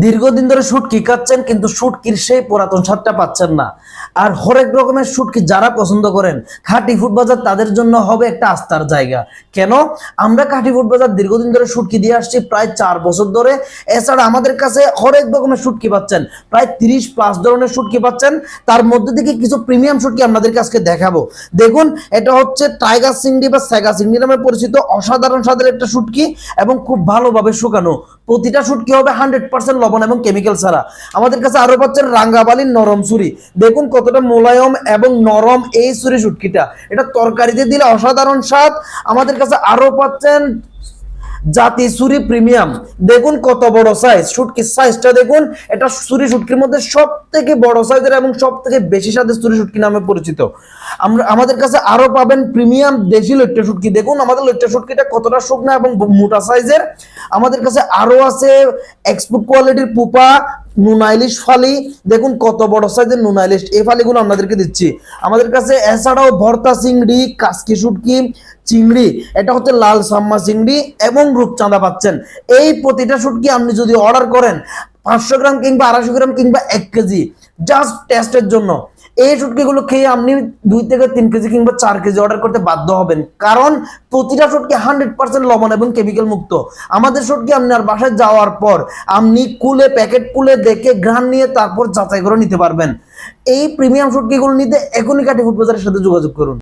দীর্ঘদিন ধরে শুটকি খাচ্ছেন কিন্তু শুটকির সেই পুরাতন স্বাদটা পাচ্ছেন না। আর হরেক রকমের শুটকি যারা পছন্দ করেন, খাঁটি ফুড বাজার তাদের জন্য হবে একটা আস্থার জায়গা। কেন? আমরা খাঁটি ফুড বাজার দীর্ঘদিন ধরে শুটকি দিয়ে আসছি প্রায় 4 বছর ধরে। এছাড়া আমাদের কাছে হরেক রকমের শুটকি পাচ্ছেন, প্রায় 30+ ধরনের শুটকি পাচ্ছেন। তার মধ্যে থেকে কিছু প্রিমিয়াম শুটকি আপনাদেরকে আজকে দেখাবো। দেখুন, এটা হচ্ছে টাইগার চিংড়ি বা সেগা চিংড়ি নামে পরিচিত অসাধারণ স্বাদের একটা শুটকি এবং খুব ভালোভাবে শুকানো। প্রতিটা শুটকি হবে 100% লবণ এবং কেমিক্যাল ছাড়া। আমাদের কাছে আরো পাচ্ছেন রাঙ্গাবালির নরম ছুরি। দেখুন কতটা মোলায়ম এবং নরম এই ছুরি শুটকিটা, এটা তরকারিতে দিলে অসাধারণ স্বাদ। আমাদের কাছে আরো পাচ্ছেন জাতি ছুরি প্রিমিয়াম। দেখুন কত বড় সাইজ, শুটকির সাইজটা দেখুন। এটা ছুরি শুটকির মধ্যে সব থেকে বড় সাইজের এবং সব থেকে বেশি স্বাদের ছুরি শুটকি নামে পরিচিত। আমাদের কাছে আরো পাবেন প্রিমিয়াম দেশি লইট্টা শুটকি। দেখুন আমাদের লইট্টা শুটকিটা কতটা শুকনা এবং মোটা সাইজের। আমাদের কাছে আরো আছে এক্সপোর্ট কোয়ালিটির পুপা নুনা ইলিশ ফালি। দেখুন কত বড় সাইজের নুনা ইলিশ, এই ফালিগুলো আপনাদেরকে দিচ্ছি। আমাদের কাছে এছাড়াও ভর্তা চিংড়ি, কাসকি শুটকি, চিংড়ি, এটা হচ্ছে লাল সাম্মা চিংড়ি এবং রূপচাঁদা পাচ্ছেন। এই প্রতিটা শুটকি আপনি যদি অর্ডার করেন 500 গ্রাম কিংবা 250 গ্রাম কিংবা 1 কেজি, জাস্ট টেস্টের জন্য, এই শুটকিগুলো খেয়ে আপনি 2 থেকে 3 কেজি কিংবা 4 কেজি অর্ডার করতে বাধ্য হবেন। কারণ প্রতিটা শুটকি 100% লবণ এবং কেমিক্যাল মুক্ত। আমাদের শুটকি আপনার বাসায় যাওয়ার পর আপনি কুলে প্যাকেট কুলে দেখে ঘ্রাণ নিয়ে তারপর যাচাই করে নিতে পারবেন। এই প্রিমিয়াম শুটকিগুলো নিতে এখনই কাটি ফুড বাজারের সাথে যোগাযোগ করুন।